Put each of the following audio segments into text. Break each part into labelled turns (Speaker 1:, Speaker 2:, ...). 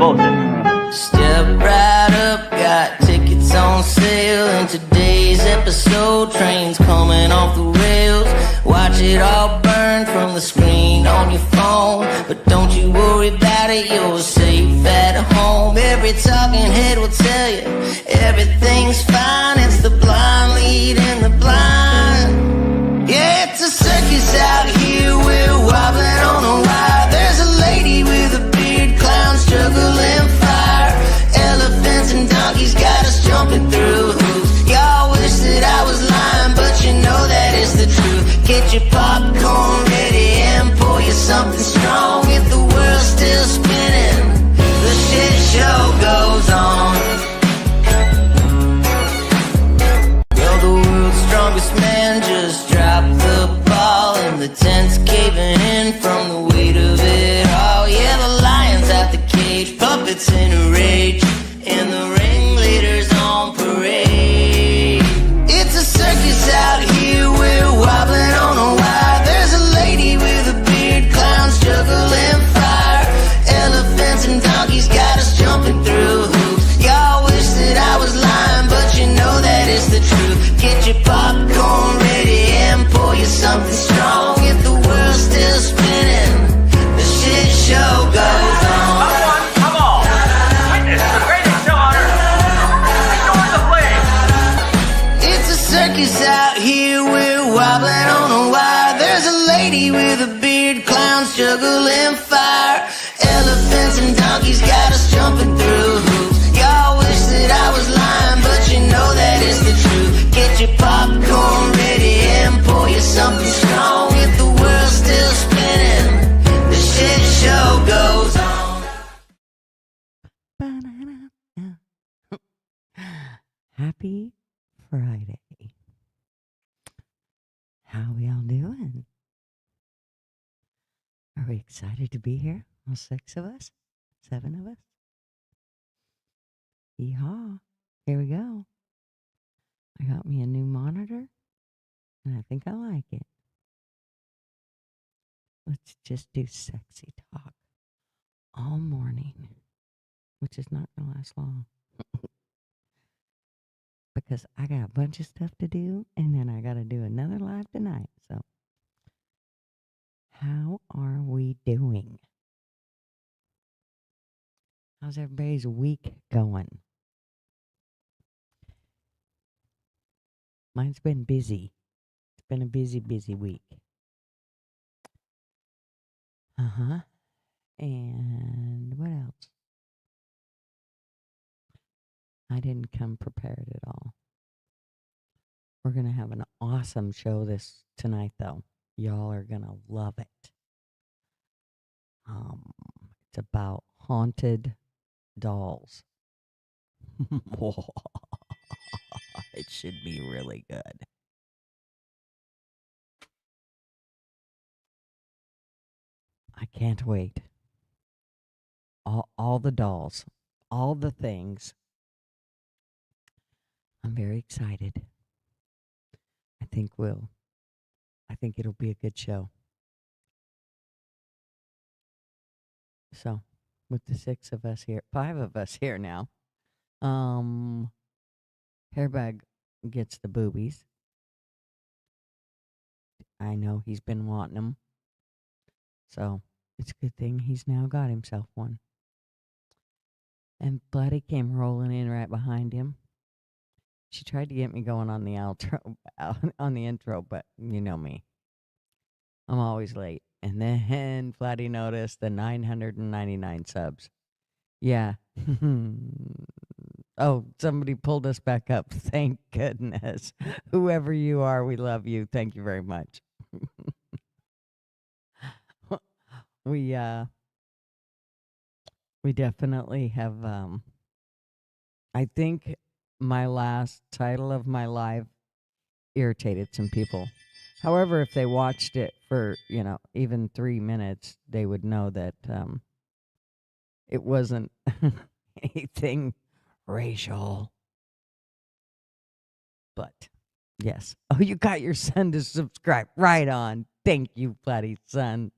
Speaker 1: bullshit.
Speaker 2: Step right up, got tickets on sale. In today's episode, trains coming off the rails. Watch it all burn from the screen on your phone. But don't you worry about it, you're safe at home. Every talking head will tell you everything's fine. It's the blind leading the blind. Yeah, it's a circus out here, we're wobbling on a wire. There's a lady with a beard, clowns juggling fire. Elephants and donkeys got us jumping through hoops. Y'all wish that I was lying, but you know that is the truth. Get your popcorn ready and pour you something strong. If the world's still spinning, the shit show goes on. Well, the world's strongest man just dropped the ball, and the tent's caving in from the weight of it all. Yeah, the lion's out the cage, puppets in a rage, and the ringleader's on parade. It's a circus out here, we're wobbling on a wire. There's a lady with a beard, clowns juggling fire. Elephants and donkeys got us jumping through hoops. Y'all wish that I was lying, but you know that is the truth. Get your popcorn ready and pour you something strong. If the world's still spinning, the shit show goes on.
Speaker 1: Come on! Witness the greatest show on earth! Restore the flame!
Speaker 2: It's a circus out here, we're wobbling on a wire. There's a lady with a beard, clowns juggling fire. Elephants and donkeys got us jumping through hoops. Y'all wish that I was lying, but you know that is the truth. Get your popcorn ready and pour you something strong. If the world's still spinning, the shit show goes on.
Speaker 3: Happy Friday. How we all doing? Are we excited to be here? All 6 of us? 7 of us? Yeehaw. Here we go. I got me a new monitor, and I think I like it. Let's just do sexy talk all morning, which is not going to last long. Because I got a bunch of stuff to do, and then I got to do another live tonight. So, how are we doing? How's everybody's week going? Mine's been busy. It's been a busy, busy week. And what else? I didn't come prepared at all. We're going to have an awesome show tonight, though. Y'all are going to love it. It's about haunted dolls. It should be really good. I can't wait. All the dolls, all the things. I'm very excited. I think it'll be a good show. So, with the 6 of us here, 5 of us here now, Hairbag gets the boobies. I know he's been wanting them. So, it's a good thing he's now got himself one. And Bloody came rolling in right behind him. She tried to get me going on the intro, but you know me. I'm always late. And then Bloody noticed the 999 subs. Yeah. Oh, somebody pulled us back up. Thank goodness. Whoever you are, we love you. Thank you very much. We definitely have, I think my last title of my live irritated some people. However, if they watched it for, even 3 minutes, they would know that it wasn't anything racial. But, yes. Oh, you got your son to subscribe. Right on. Thank you, bloody son.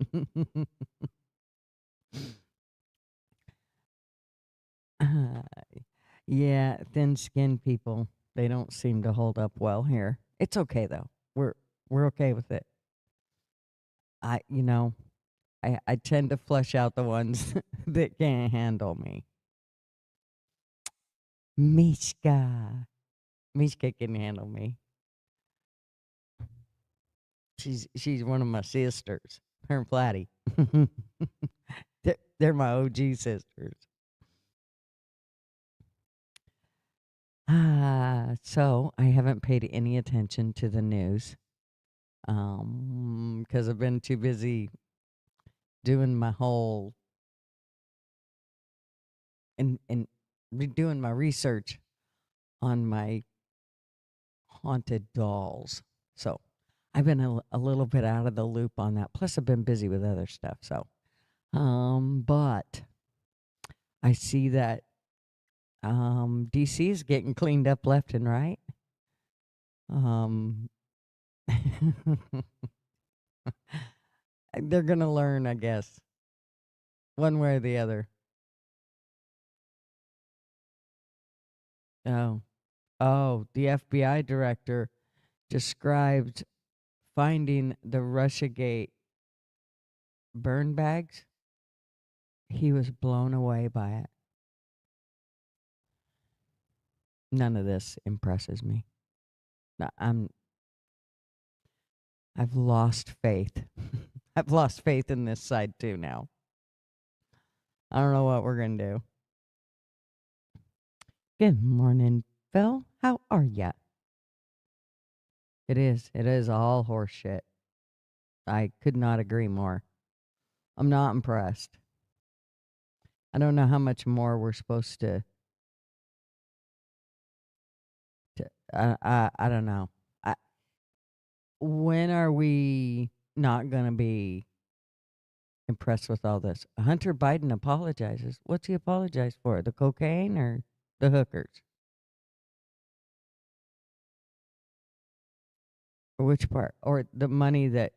Speaker 3: Yeah, thin-skinned people, they don't seem to hold up well here. It's okay though. We're okay with it. I you know, I tend to flush out the ones that can't handle me. Mishka. Mishka can handle me. She's one of my sisters. Her and Flatty. They're my OG sisters. So I haven't paid any attention to the news. Because I've been too busy doing my whole and doing my research on my haunted dolls. So I've been a little bit out of the loop on that. Plus I've been busy with other stuff. So but I see that DC is getting cleaned up left and right. They're gonna learn, I guess, one way or the other. The FBI director described finding the Russiagate burn bags. He was blown away by it. None of this impresses me. No, I've lost faith. I've lost faith in this side too now. I don't know what we're gonna do. Good morning, Phil. How are ya? It is all horse shit. I could not agree more. I'm not impressed. I don't know how much more we're supposed to I don't know. When are we not going to be impressed with all this? Hunter Biden apologizes. What's he apologize for? The cocaine or the hookers? Or which part? Or the money that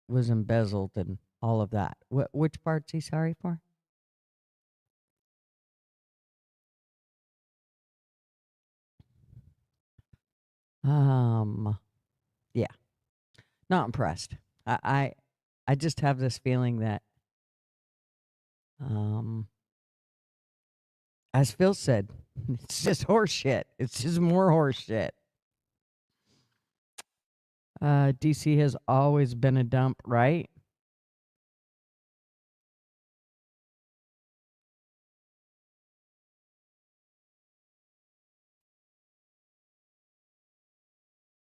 Speaker 3: was embezzled and all of that? Which part's he sorry for? Yeah. Not impressed. I just have this feeling that as Phil said, it's just horse shit. It's just more horse shit. DC has always been a dump, right?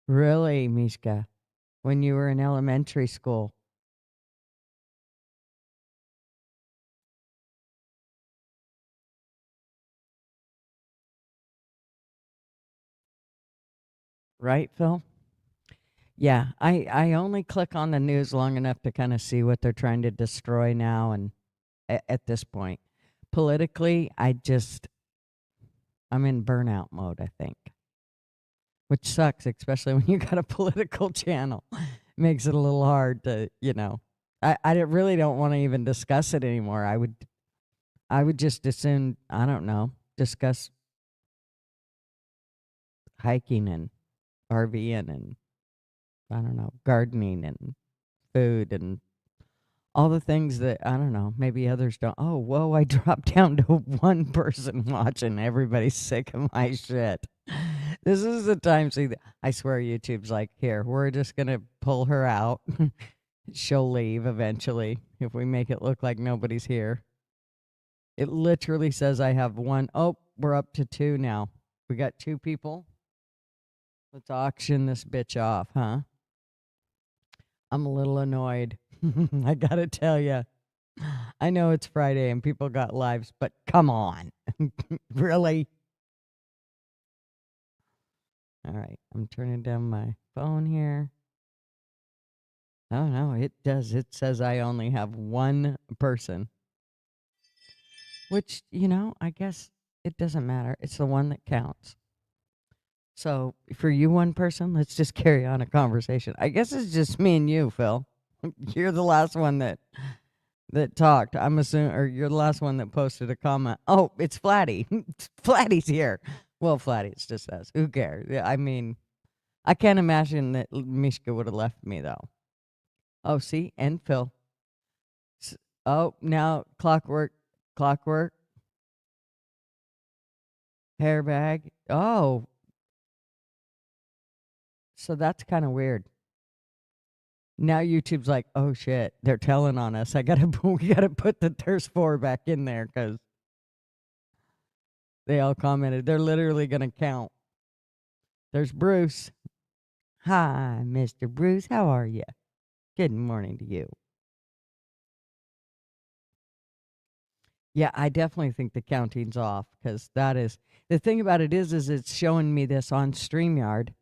Speaker 3: Really, Mishka? When you were in elementary school? Right, Phil? Yeah, I only click on the news long enough to kind of see what they're trying to destroy now and at this point. Politically, I'm in burnout mode, I think. Which sucks, especially when you got a political channel. Makes it a little hard to, really don't want to even discuss it anymore. I would just as soon, I don't know, discuss hiking and RVing and I don't know, gardening and food and all the things that I don't know, maybe others don't. Oh, whoa, I dropped down to one person watching. Everybody's sick of my shit. This is the time. See, I swear YouTube's like, here, we're just going to pull her out. She'll leave eventually if we make it look like nobody's here. It literally says I have one. Oh, we're up to two now. We got two people. Let's auction this bitch off, huh? I'm a little annoyed. I gotta tell you. I know it's Friday and people got lives, but come on. Really? All right, I'm turning down my phone here. Oh, no, it does. It says I only have one person. Which, I guess it doesn't matter. It's the one that counts. So, for you one person, let's just carry on a conversation. I guess it's just me and you, Phil. You're the last one that that talked. I'm assuming, or you're the last one that posted a comment. Oh, it's Flatty. Flatty's here. Well, Flatty, it's just us. Who cares? Yeah, I mean, I can't imagine that Mishka would have left me, though. Oh, see? And Phil. Oh, now clockwork. Hairbag. Oh. So that's kind of weird. Now YouTube's like, oh shit, they're telling on us. We gotta put the Thirst 4 back in there because they all commented. They're literally gonna count. There's Bruce. Hi, Mr. Bruce. How are you? Good morning to you. Yeah, I definitely think the counting's off because that is the thing about it is it's showing me this on StreamYard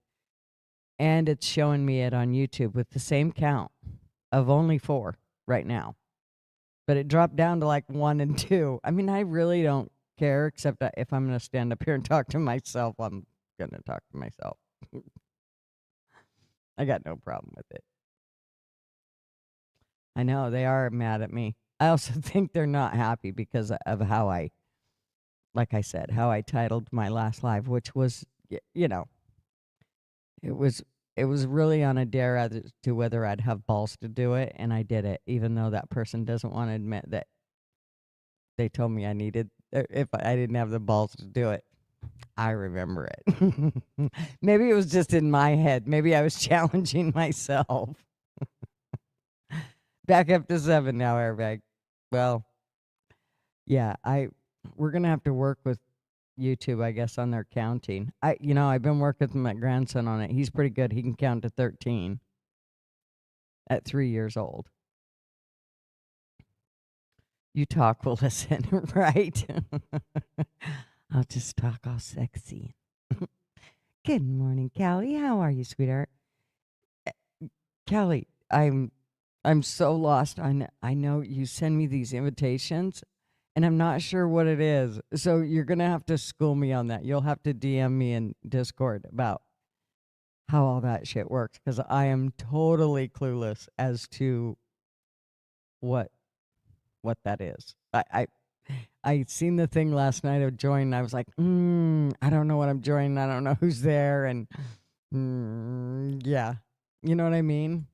Speaker 3: and it's showing me it on YouTube with the same count of only 4 right now. But it dropped down to like 1 and 2. I mean, I really don't care, except that if I'm going to stand up here and talk to myself, I'm going to talk to myself. I got no problem with it. I know, they are mad at me. I also think they're not happy because of how like I said, how I titled my last live, which was, you know, it was really on a dare as to whether I'd have balls to do it, and I did it, even though that person doesn't want to admit that they told me I needed, if I didn't have the balls to do it. I remember it. Maybe it was just in my head. Maybe I was challenging myself. Back up to 7 now, airbag. Well, yeah, we're gonna have to work with YouTube, I guess, on their counting. I've been working with my grandson on it. He's pretty good. He can count to 13 at 3 years old. You talk, we'll listen, right? I'll just talk all sexy. Good morning, Callie. How are you, sweetheart? Callie, I'm so lost. I know you send me these invitations, and I'm not sure what it is. So you're going to have to school me on that. You'll have to DM me in Discord about how all that shit works, because I am totally clueless as to what that is. I seen the thing last night of join, and I was like, I don't know what I'm joining. I don't know who's there, and yeah, you know what I mean?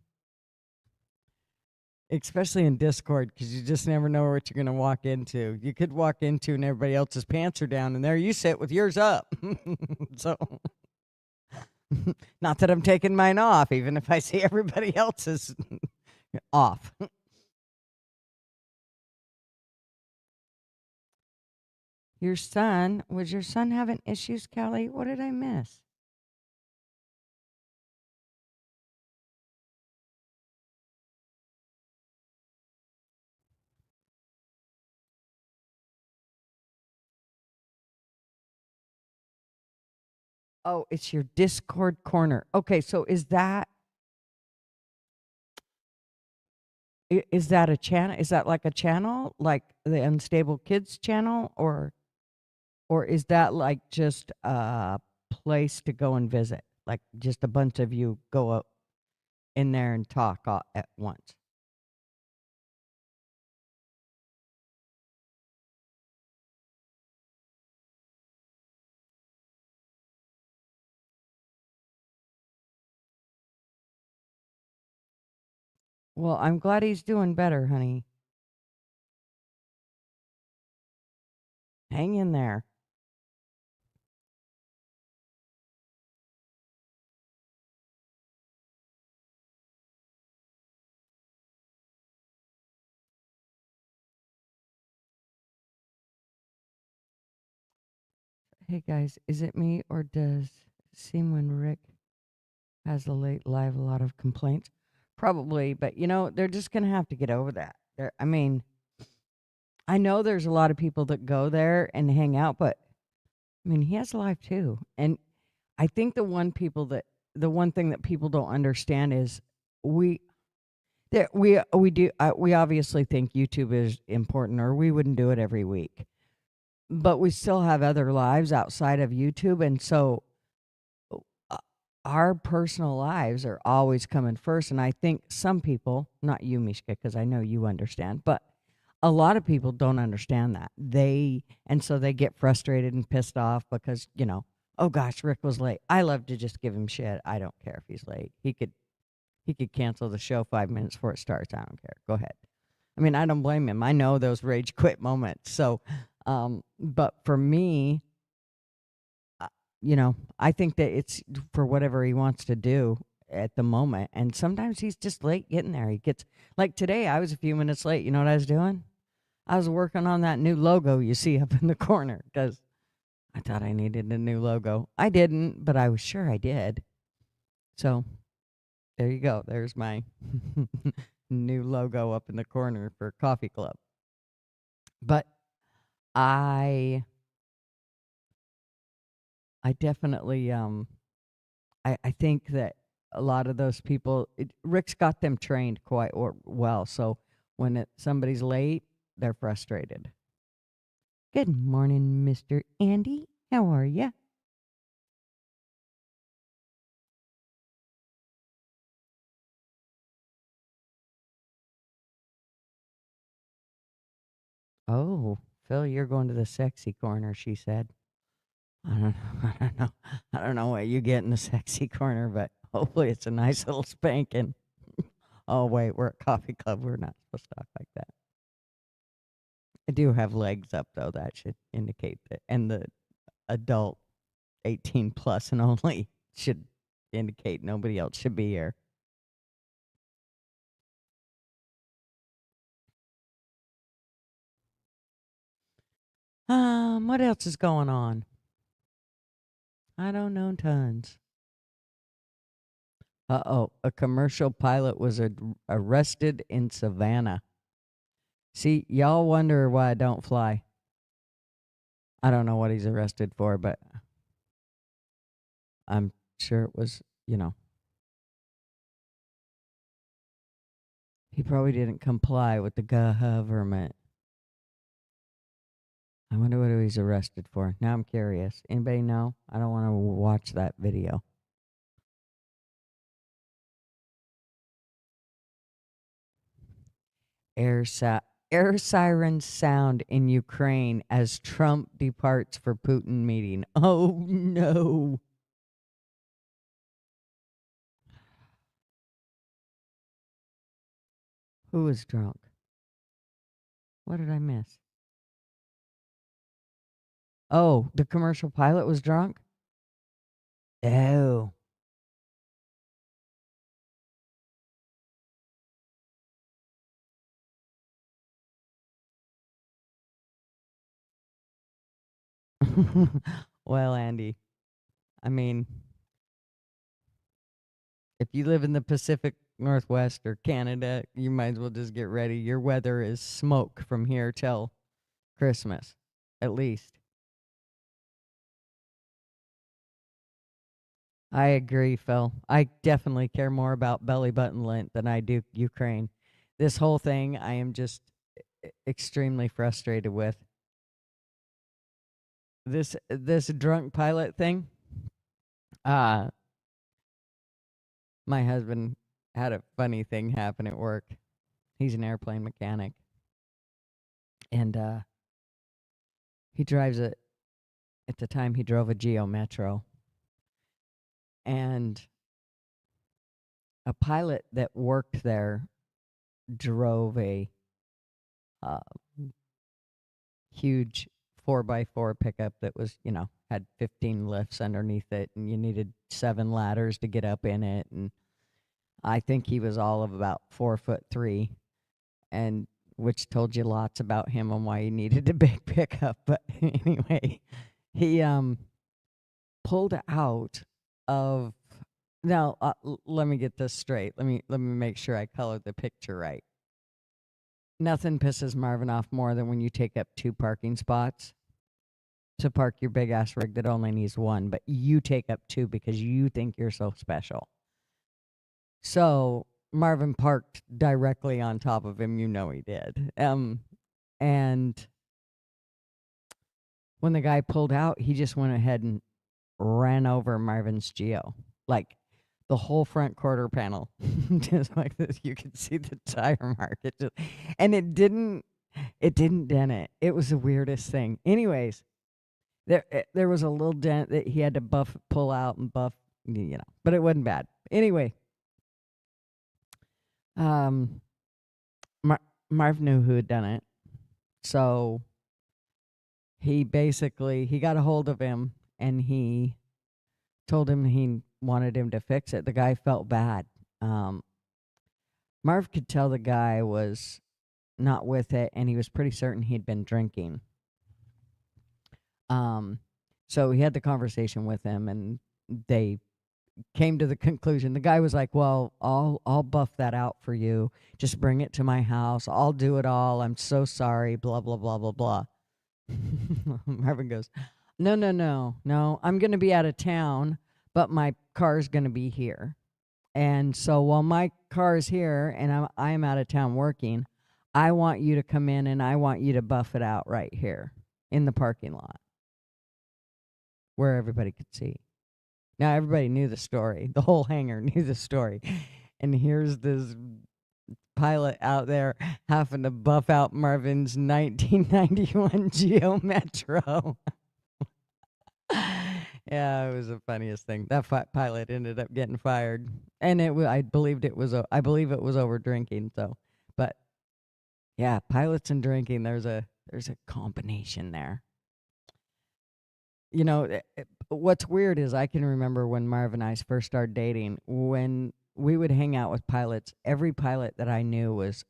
Speaker 3: Especially in Discord, because you just never know what you're going to walk into. You could walk into and everybody else's pants are down, and there you sit with yours up. So, not that I'm taking mine off, even if I see everybody else's off. Was your son having issues, Kelly? What did I miss? Oh, it's your Discord corner. Okay, so is that a channel? Is that like a channel, like the Unstable Kids channel, or is that like just a place to go and visit? Like just a bunch of you go up in there and talk all at once? Well, I'm glad he's doing better, honey. Hang in there. Hey guys, is it me or does it seem when Rick has a late live a lot of complaints? Probably, but they're just gonna have to get over that. I mean, I know there's a lot of people that go there and hang out, but I mean, he has a life too. And I think the one thing that people don't understand is we obviously think YouTube is important, or we wouldn't do it every week. But we still have other lives outside of YouTube, and so our personal lives are always coming first. And I think some people, not you, Mishka, because I know you understand, but a lot of people don't understand that. And so they get frustrated and pissed off because, oh gosh, Rick was late. I love to just give him shit. I don't care if he's late. He could cancel the show 5 minutes before it starts. I don't care. Go ahead. I mean, I don't blame him. I know those rage quit moments. So, but for me, I think that it's for whatever he wants to do at the moment. And sometimes he's just late getting there. He gets, like today, I was a few minutes late. You know what I was doing? I was working on that new logo you see up in the corner because I thought I needed a new logo. I didn't, but I was sure I did. So there you go. There's my new logo up in the corner for Coffee Club. But I definitely I think that a lot of those people, Rick's got them trained quite well. So when somebody's late, they're frustrated. Good morning, Mr. Andy. How are ya? Oh, Phil, you're going to the sexy corner, she said. I don't know. I don't know. I don't know what you get in the sexy corner, but hopefully it's a nice little spanking. Oh, wait, we're at Coffee Club. We're not supposed to talk like that. I do have legs up, though. That should indicate that. And the adult 18 plus and only should indicate nobody else should be here. What else is going on? I don't know tons. Uh-oh, a commercial pilot was arrested in Savannah. See, y'all wonder why I don't fly. I don't know what he's arrested for, but I'm sure it was, he probably didn't comply with the government. I wonder what he's arrested for. Now I'm curious. Anybody know? I don't want to watch that video. Air sirens sound in Ukraine as Trump departs for Putin meeting. Oh no. Who was drunk? What did I miss? Oh, the commercial pilot was drunk? Oh. Well, Andy, I mean, if you live in the Pacific Northwest or Canada, you might as well just get ready. Your weather is smoke from here till Christmas, at least. I agree, Phil. I definitely care more about belly button lint than I do Ukraine. This whole thing, I am just extremely frustrated with. This drunk pilot thing. My husband had a funny thing happen at work. He's an airplane mechanic, and he drives at the time he drove a Geo Metro, and a pilot that worked there drove a huge 4x4 pickup that was, had 15 lifts underneath it, and you needed 7 ladders to get up in it. And I think he was all of about 4'3", and which told you lots about him and why he needed a big pickup. But anyway, he pulled out of. Now, let me get this straight. Let me make sure I colored the picture right. Nothing pisses Marvin off more than when you take up 2 parking spots to park your big ass rig that only needs 1, but you take up 2 because you think you're so special. So Marvin parked directly on top of him. You know he did. And when the guy pulled out, he just went ahead and ran over Marvin's Geo. Like the whole front quarter panel. Just like this. You can see the tire mark. And it didn't It didn't dent it. It was the weirdest thing. Anyways, there was a little dent that he had to pull out and buff, but it wasn't bad. Anyway, um, Marv knew who had done it, so he got a hold of him and he told him he wanted him to fix it. The guy felt bad. Marv could tell the guy was not with it, and he was pretty certain he'd been drinking. So he had the conversation with him, and they came to the conclusion. The guy was like, "Well, I'll buff that out for you. Just bring it to my house. I'll do it all. I'm so sorry. Blah blah blah blah blah." Marvin goes, "No. I'm gonna be out of town, but my car's gonna be here. And so while my car's here and I'm out of town working, I want you to come in and I want you to buff it out right here in the parking lot where everybody could see." Now, everybody knew the story. The whole hangar knew the story. And here's this pilot out there having to buff out Marvin's 1991 Geo Metro. Yeah, it was the funniest thing. That pilot ended up getting fired, and I believe it was over drinking. So, but yeah, pilots and drinking. There's a combination there. What's weird is I can remember when Marv and I first started dating, when we would hang out with pilots. Every pilot that I knew was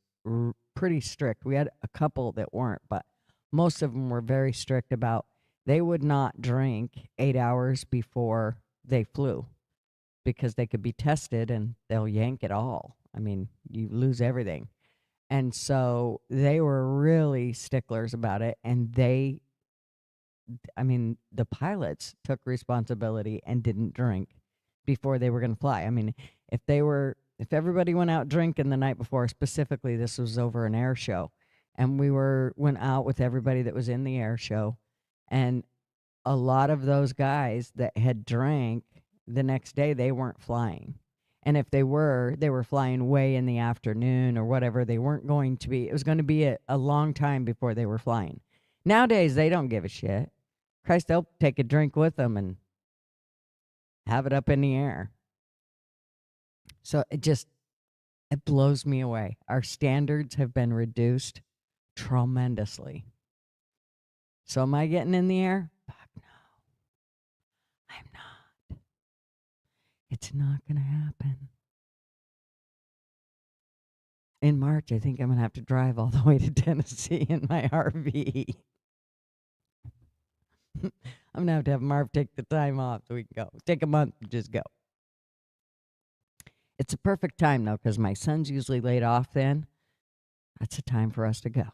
Speaker 3: pretty strict. We had a couple that weren't, but most of them were very strict about they would not drink 8 hours before they flew because they could be tested and they'll yank it all. I mean, you lose everything. And so they were really sticklers about it, and the pilots took responsibility and didn't drink before they were going to fly. I mean, if everybody went out drinking the night before, specifically this was over an air show, and we went out with everybody that was in the air show, and a lot of those guys that had drank the next day, they weren't flying. And if they were flying way in the afternoon or whatever. They weren't going to be. It was going to be a long time before they were flying. Nowadays, they don't give a shit. Christ, they'll take a drink with them and have it up in the air. So it blows me away. Our standards have been reduced tremendously. So am I getting in the air? Fuck no. I'm not. It's not going to happen. In March, I think I'm going to have to drive all the way to Tennessee in my RV. I'm going to have Marv take the time off so we can go. Take a month and just go. It's a perfect time, though, because my son's usually laid off then. That's a time for us to go.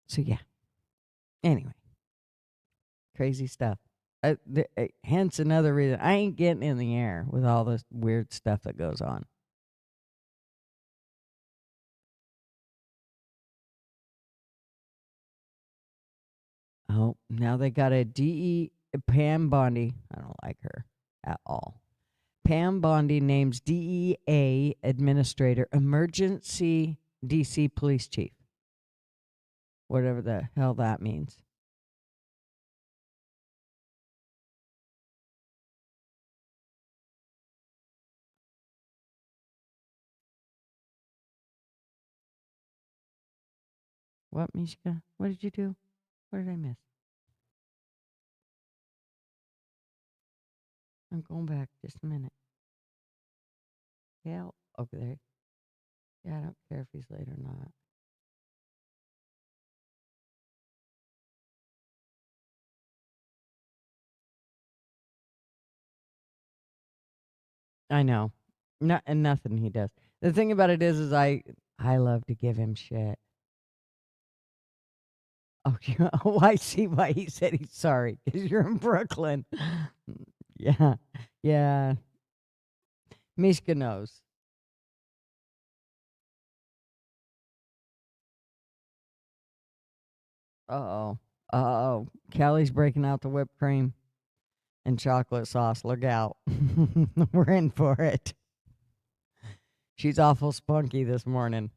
Speaker 3: So, yeah. Anyway. Crazy stuff. Hence another reason I ain't getting in the air with all this weird stuff that goes on. Oh, now they got a Pam Bondi. I don't like her at all. Pam Bondi names DEA administrator emergency DC police chief. Whatever the hell that means. What, Mishka? What did you do? What did I miss? I'm going back just a minute. Yeah, over there. Yeah, I don't care if he's late or not. I know. And nothing he does. The thing about it is I love to give him shit. Oh, yeah. Oh, I see why he said he's sorry, because you're in Brooklyn. Yeah. Yeah. Mishka knows. Uh-oh. Uh-oh. Callie's breaking out the whipped cream and chocolate sauce. Look out. We're in for it. She's awful spunky this morning.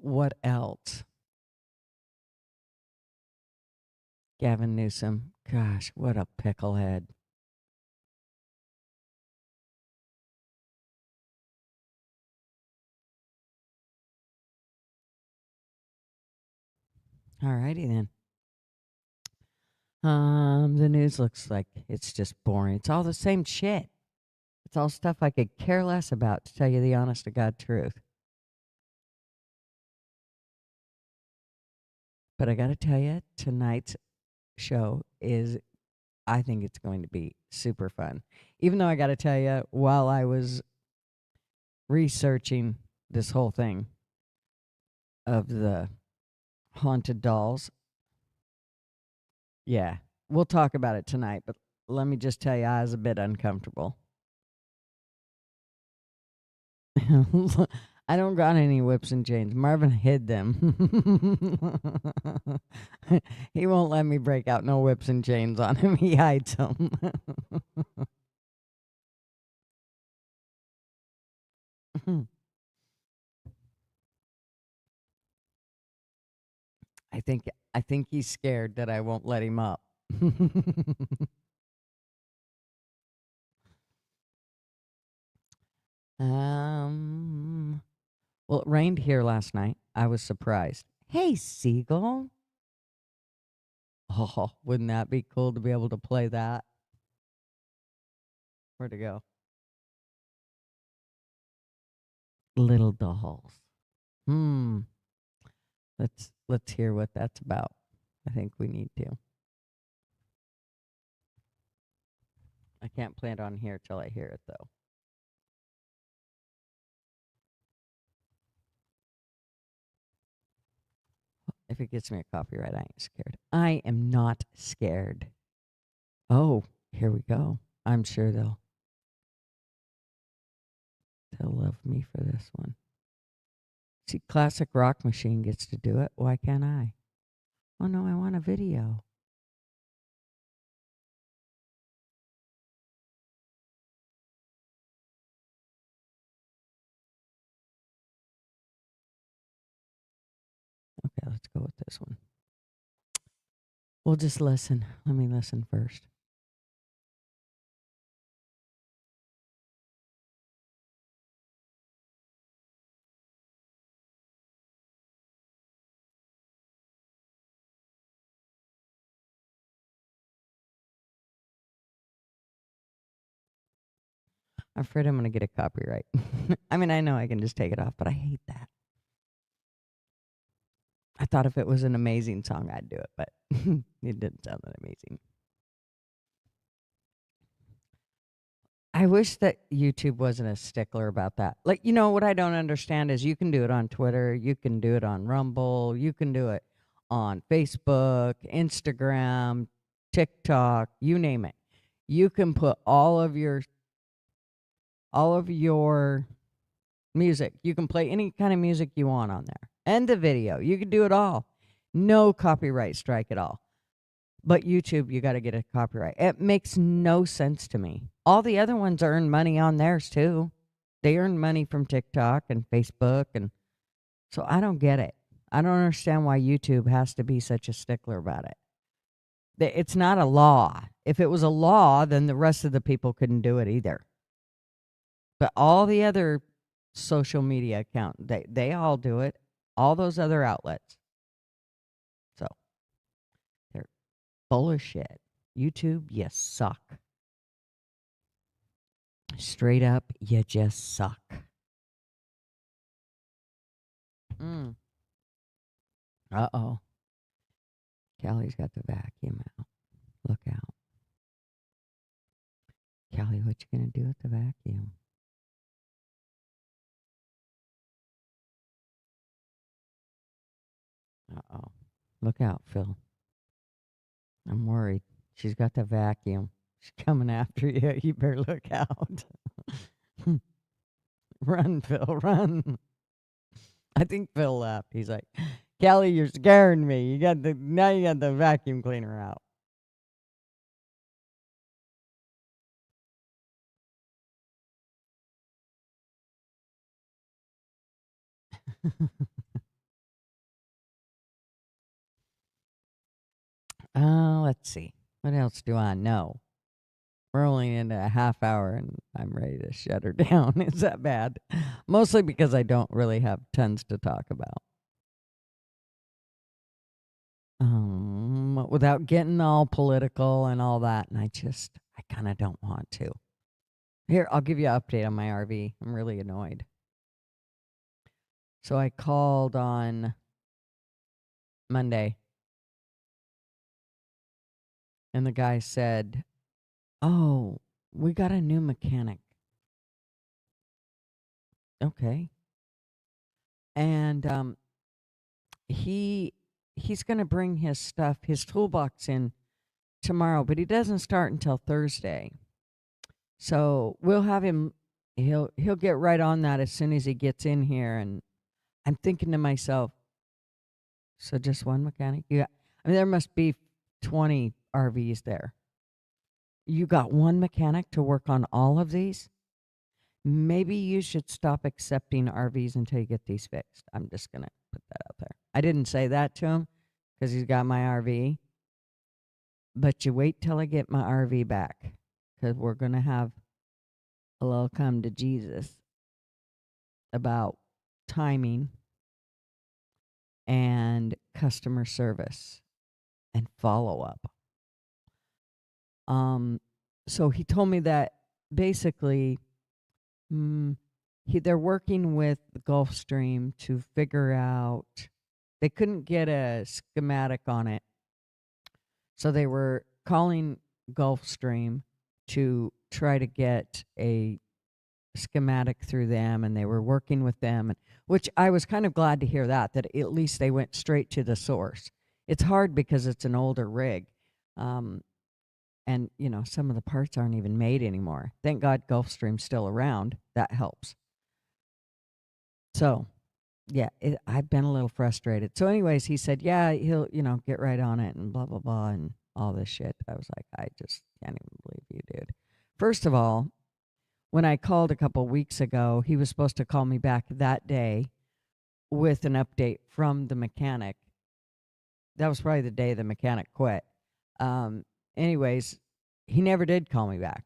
Speaker 3: What else? Gavin Newsom. Gosh, what a picklehead. Alrighty then. The news looks like it's just boring. It's all the same shit. It's all stuff I could care less about, to tell you the honest to God truth. But I got to tell you, tonight's show is, I think it's going to be super fun. Even though I got to tell you, while I was researching this whole thing of the haunted dolls, yeah, we'll talk about it tonight, but let me just tell you, I was a bit uncomfortable. I don't got any whips and chains. Marvin hid them. He won't let me break out no whips and chains on him. He hides them. I think he's scared that I won't let him up. Well, it rained here last night. I was surprised. Hey, seagull. Oh, wouldn't that be cool to be able to play that? Where'd it go? Little dolls. Let's hear what that's about. I think we need to. I can't play it on here till I hear it, though. If it gets me a copyright, I ain't scared. I am not scared. Oh, here we go. I'm sure they'll love me for this one. See, Classic Rock Machine gets to do it. Why can't I? Oh, no, I want a video. Okay, let's go with this one. We'll just listen. Let me listen first. I'm afraid I'm going to get a copyright. I mean, I know I can just take it off, but I hate that. I thought if it was an amazing song, I'd do it, but it didn't sound that amazing. I wish that YouTube wasn't a stickler about that. Like, you know, what I don't understand is you can do it on Twitter, you can do it on Rumble, you can do it on Facebook, Instagram, TikTok, you name it. You can put all of your music. You can play any kind of music you want on there. And the video. You can do it all. No copyright strike at all. But YouTube, you got to get a copyright. It makes no sense to me. All the other ones earn money on theirs too. They earn money from TikTok and Facebook, and so I don't get it. I don't understand why YouTube has to be such a stickler about it. It's not a law. If it was a law, then the rest of the people couldn't do it either. But all the other social media accounts, they all do it. All those other outlets. So, they're full of shit. YouTube, you suck. Straight up, you just suck. Uh-oh. Callie's got the vacuum out. Look out. Callie, what you gonna do with the vacuum? Uh-oh. Look out, Phil. I'm worried. She's got the vacuum. She's coming after you. You better look out. Run, Phil, run. I think Phil left. He's like, Callie, you're scaring me. Now you got the vacuum cleaner out. Let's see. What else do I know? We're only into a half hour and I'm ready to shut her down. Is that bad? Mostly because I don't really have tons to talk about. Without getting all political and all that. And I kind of don't want to. Here, I'll give you an update on my RV. I'm really annoyed. So I called on Monday. And the guy said, "Oh, we got a new mechanic." Okay. And he's going to bring his stuff, his toolbox in tomorrow, but he doesn't start until Thursday. So we'll have him. He'll get right on that as soon as he gets in here. And I'm thinking to myself, so just one mechanic? Yeah, I mean there must be 20 RVs there. You got one mechanic to work on all of these? Maybe you should stop accepting RVs until you get these fixed. I'm just going to put that out there. I didn't say that to him because he's got my RV. But you wait till I get my RV back because we're going to have a little come to Jesus about timing and customer service and follow-up. So he told me that basically they're working with the Gulfstream to figure out, they couldn't get a schematic on it. So they were calling Gulfstream to try to get a schematic through them, and they were working with them, which I was kind of glad to hear that at least they went straight to the source. It's hard because it's an older rig. And, some of the parts aren't even made anymore. Thank God Gulfstream's still around. That helps. So, yeah, I've been a little frustrated. So anyways, he said, yeah, he'll, get right on it and blah, blah, blah, and all this shit. I was like, I just can't even believe you, dude. First of all, when I called a couple weeks ago, he was supposed to call me back that day with an update from the mechanic. That was probably the day the mechanic quit. Anyways, he never did call me back.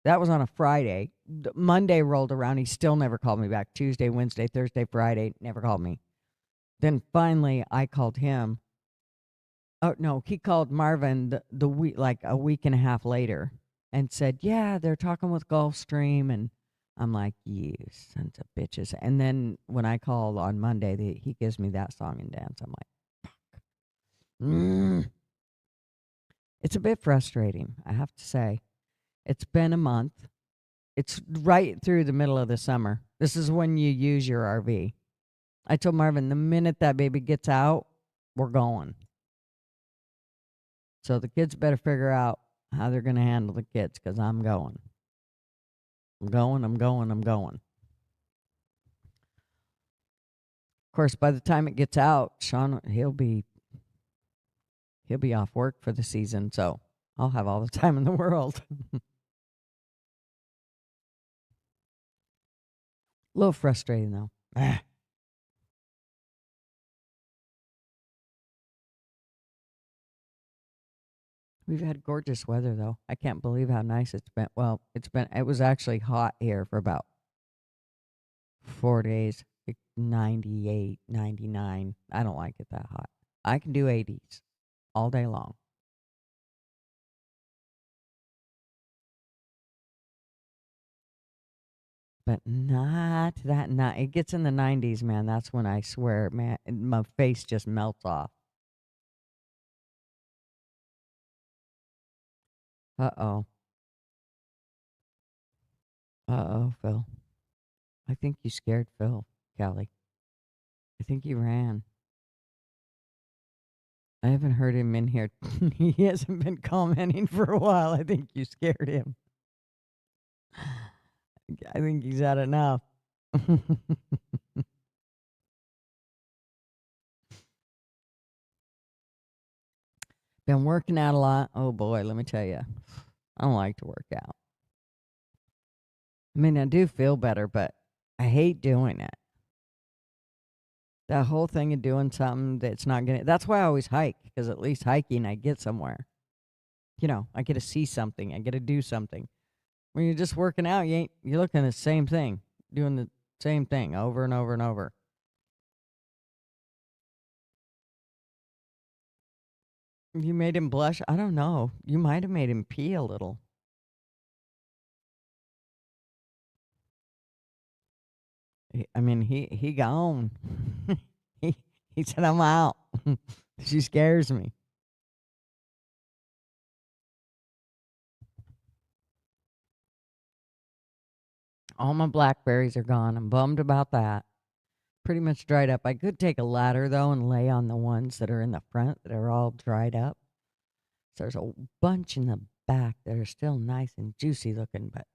Speaker 3: That was on a Friday. Monday rolled around. He still never called me back. Tuesday, Wednesday, Thursday, Friday, never called me. Then finally, I called him. Oh, no, he called Marvin the week, like a week and a half later and said, yeah, they're talking with Gulfstream. And I'm like, you sons of bitches. And then when I called on Monday, he gives me that song and dance. I'm like, fuck. It's a bit frustrating, I have to say. It's been a month. It's right through the middle of the summer. This is when you use your RV. I told Marvin, the minute that baby gets out, we're going. So the kids better figure out how they're going to handle the kids because I'm going. I'm going. Of course, by the time it gets out, Sean, he'll be off work for the season, so I'll have all the time in the world. A little frustrating, though. We've had gorgeous weather, though. I can't believe how nice it's been. Well, it was actually hot here for about 4 days, like 98, 99. I don't like it that hot. I can do 80s all day long. But not that night. It gets in the 90s, man. That's when I swear, man, my face just melts off. Uh-oh. Uh-oh, Phil. I think you scared Phil, Callie. I think he ran. I haven't heard him in here. He hasn't been commenting for a while. I think you scared him. I think he's had enough. Been working out a lot. Oh boy, let me tell you. I don't like to work out. I mean, I do feel better, but I hate doing it. That whole thing of doing something that's not gonna. That's why I always hike, because at least hiking I get somewhere. I get to see something. I get to do something. When you're just working out, you're looking at the same thing, doing the same thing over and over and over. You made him blush? I don't know. You might have made him pee a little. He gone. he he said, I'm out. She scares me. All my blackberries are gone. I'm bummed about that. Pretty much dried up. I could take a ladder, though, and lay on the ones that are in the front that are all dried up. So there's a bunch in the back that are still nice and juicy looking, but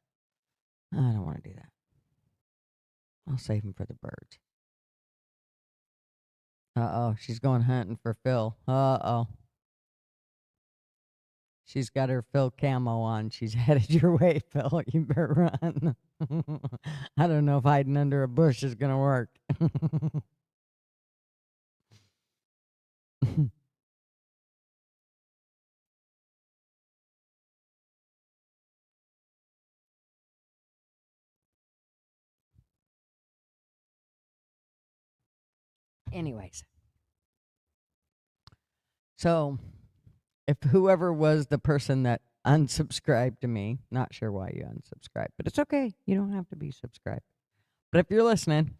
Speaker 3: I don't want to do that. I'll save them for the birds. Uh-oh, she's going hunting for Phil. Uh-oh. She's got her Phil camo on. She's headed your way, Phil. You better run. I don't know if hiding under a bush is going to work. Anyways. So, if whoever was the person that unsubscribed to me, not sure why you unsubscribed, but it's okay. You don't have to be subscribed. But if you're listening,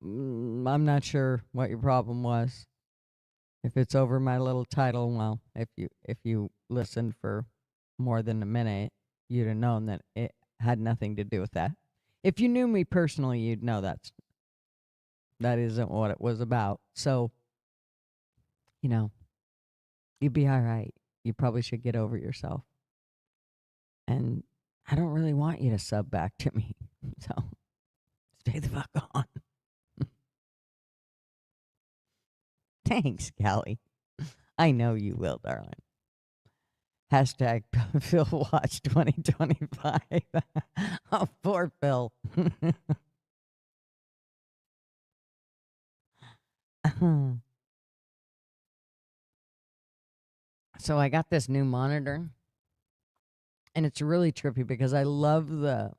Speaker 3: I'm not sure what your problem was. If it's over my little title, well, if you listened for more than a minute, you'd have known that it had nothing to do with that. If you knew me personally, you'd know that isn't what it was about. So, you'd be all right. You probably should get over yourself. And I don't really want you to sub back to me. So, stay the fuck on. Thanks, Callie. I know you will, darling. Hashtag Phil Watch 2025. Oh, poor Phil. So I got this new monitor, and it's really trippy because I love the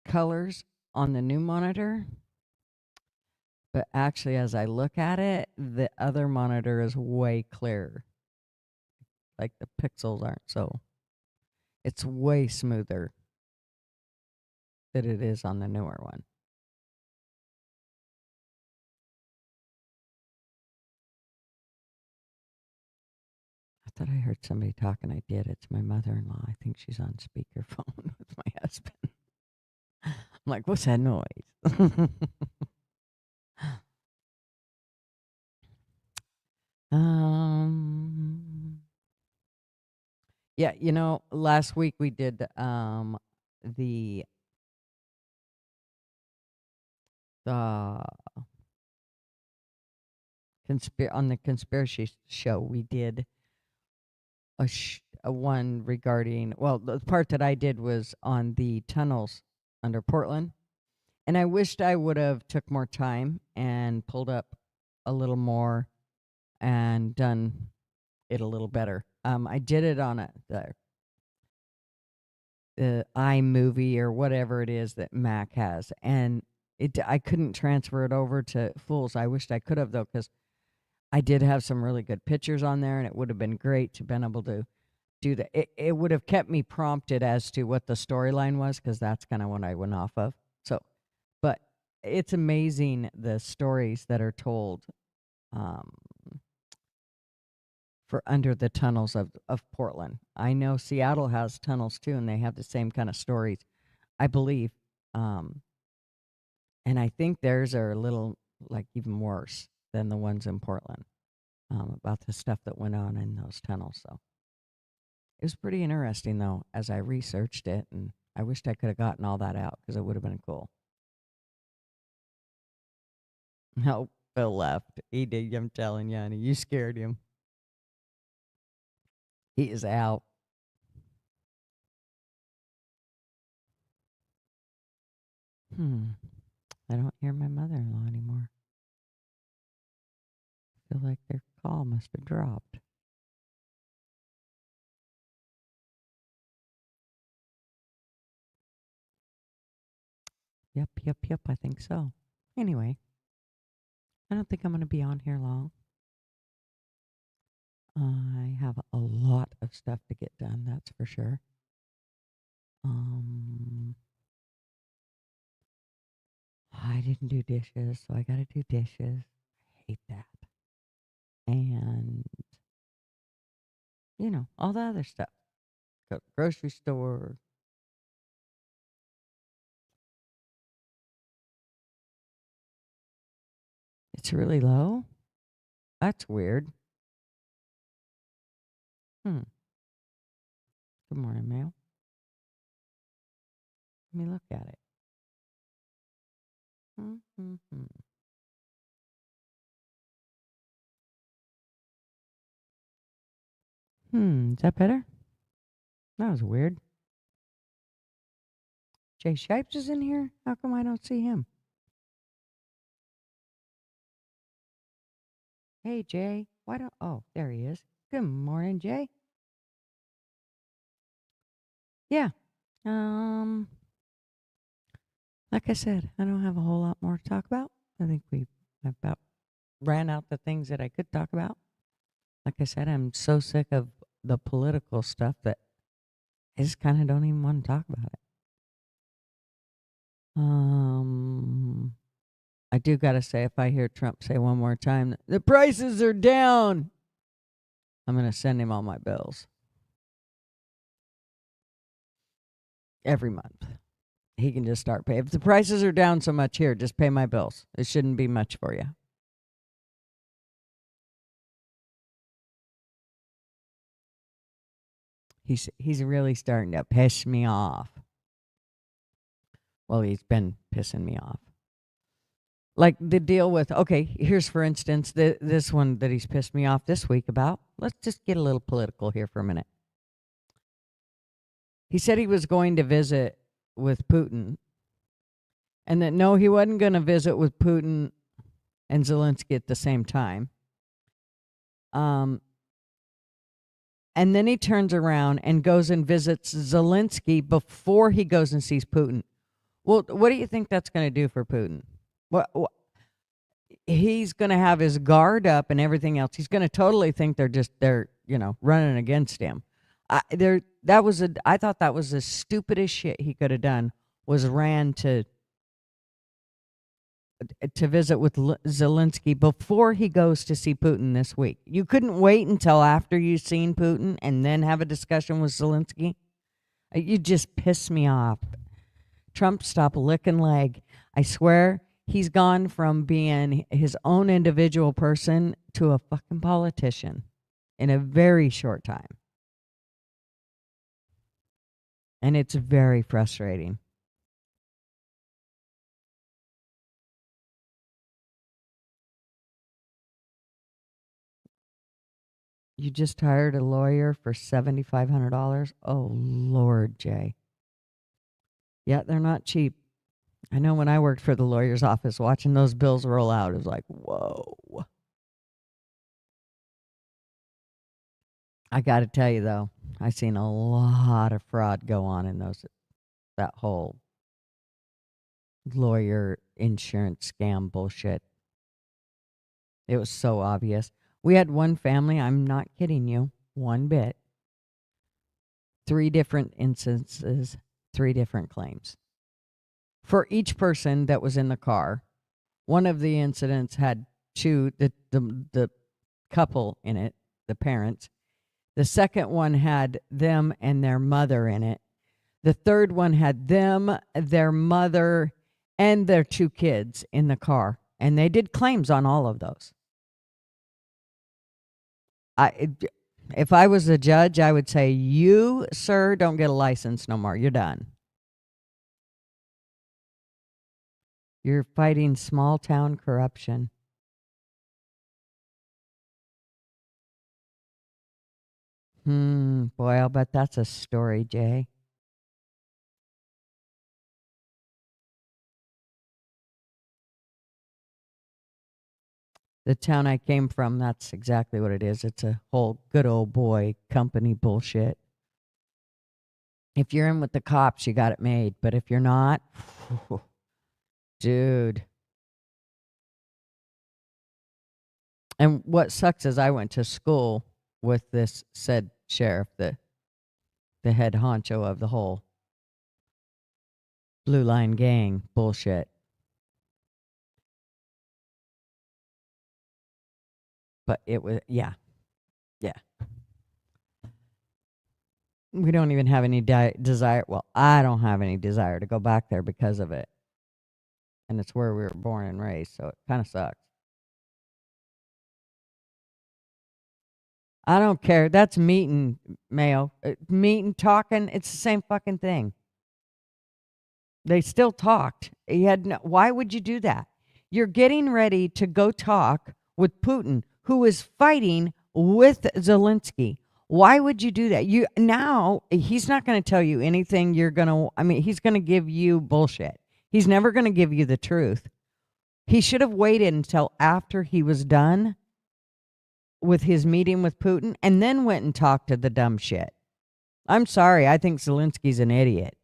Speaker 3: colors on the new monitor. But actually, as I look at it, the other monitor is way clearer. Like the pixels aren't so. It's way smoother than it is on the newer one. I thought I heard somebody talking. I did. It's my mother-in-law. I think she's on speakerphone with my husband. I'm like, what's that noise? Yeah, last week we did the on the conspiracy show we did a one regarding, well, the part that I did was on the tunnels under Portland, and I wished I would have took more time and pulled up a little more and done it a little better. I did it on the iMovie or whatever it is that Mac has, and I couldn't transfer it over to Fools. I wished I could have, though, because I did have some really good pictures on there, and it would have been great to been able to do that. It would have kept me prompted as to what the storyline was, because that's kind of what I went off of. So, but it's amazing the stories that are told for under the tunnels of Portland. I know Seattle has tunnels too, and they have the same kind of stories, I believe. And I think theirs are a little, like, even worse than the ones in Portland, about the stuff that went on in those tunnels. So it was pretty interesting, though, as I researched it, and I wished I could have gotten all that out because it would have been cool. No, Phil left. He did. I'm telling you, honey, you scared him. He is out. I don't hear my mother-in-law anymore. I feel like their call must have dropped. Yep, I think so. Anyway, I don't think I'm going to be on here long. I have a lot of stuff to get done, that's for sure. I didn't do dishes, so I got to do dishes. I hate that. And, all the other stuff. Go to the grocery store. It's really low? That's weird. Good morning, mail. Let me look at it. Is that better? That was weird. Jay Shipes is in here? How come I don't see him? Hey, Jay. Oh, there he is. Good morning, Jay. Yeah. Like I said, I don't have a whole lot more to talk about. I think we about ran out the things that I could talk about. Like I said, I'm so sick of the political stuff that I just kind of don't even want to talk about it. I do got to say, if I hear Trump say one more time, the prices are down, I'm going to send him all my bills. Every month. He can just start paying. If the prices are down so much here, just pay my bills. It shouldn't be much for you. He's really starting to piss me off. Well, he's been pissing me off. Like the deal with, okay, here's for instance, this one that he's pissed me off this week about. Let's just get a little political here for a minute. He said he was going to visit with Putin, and that no, he wasn't going to visit with Putin and Zelensky at the same time. And then he turns around and goes and visits Zelensky before he goes and sees Putin. Well, what do you think that's going to do for Putin? What he's going to have his guard up and everything else. He's going to totally think they're running against him. I thought that was the stupidest shit he could have done, was ran to visit with Zelensky before he goes to see Putin this week. You couldn't wait until after you've seen Putin and then have a discussion with Zelensky. You just piss me off. Trump, stop licking leg. I swear he's gone from being his own individual person to a fucking politician in a very short time. And it's very frustrating. You just hired a lawyer for $7,500? Oh, Lord, Jay. Yeah, they're not cheap. I know when I worked for the lawyer's office, watching those bills roll out, it was like, whoa. I got to tell you, though, I've seen a lot of fraud go on in that whole lawyer insurance scam bullshit. It was so obvious. We had one family, I'm not kidding you, one bit. 3 different instances, 3 different claims. For each person that was in the car, one of the incidents had the couple in it, the parents. The second one had them and their mother in it. The third one had them, their mother, and their 2 kids in the car. And they did claims on all of those. If I was a judge, I would say, you, sir, don't get a license no more. You're done. You're fighting small town corruption. Boy, I'll bet that's a story, Jay. The town I came from, that's exactly what it is. It's a whole good old boy company bullshit. If you're in with the cops, you got it made. But if you're not, dude. And what sucks is I went to school with this said sheriff, the head honcho of the whole Blue Line Gang bullshit. But it was, yeah. We don't even have any desire. Well, I don't have any desire to go back there because of it. And it's where we were born and raised, so it kind of sucks. I don't care. That's meeting, Mayo. Meeting, talking, it's the same fucking thing. They still talked. Why would you do that? You're getting ready to go talk with Putin, who is fighting with Zelensky. Why would you do that? Now he's not going to tell you anything he's going to give you bullshit. He's never going to give you the truth. He should have waited until after he was done with his meeting with Putin and then went and talked to the dumb shit. I'm sorry. I think Zelensky's an idiot.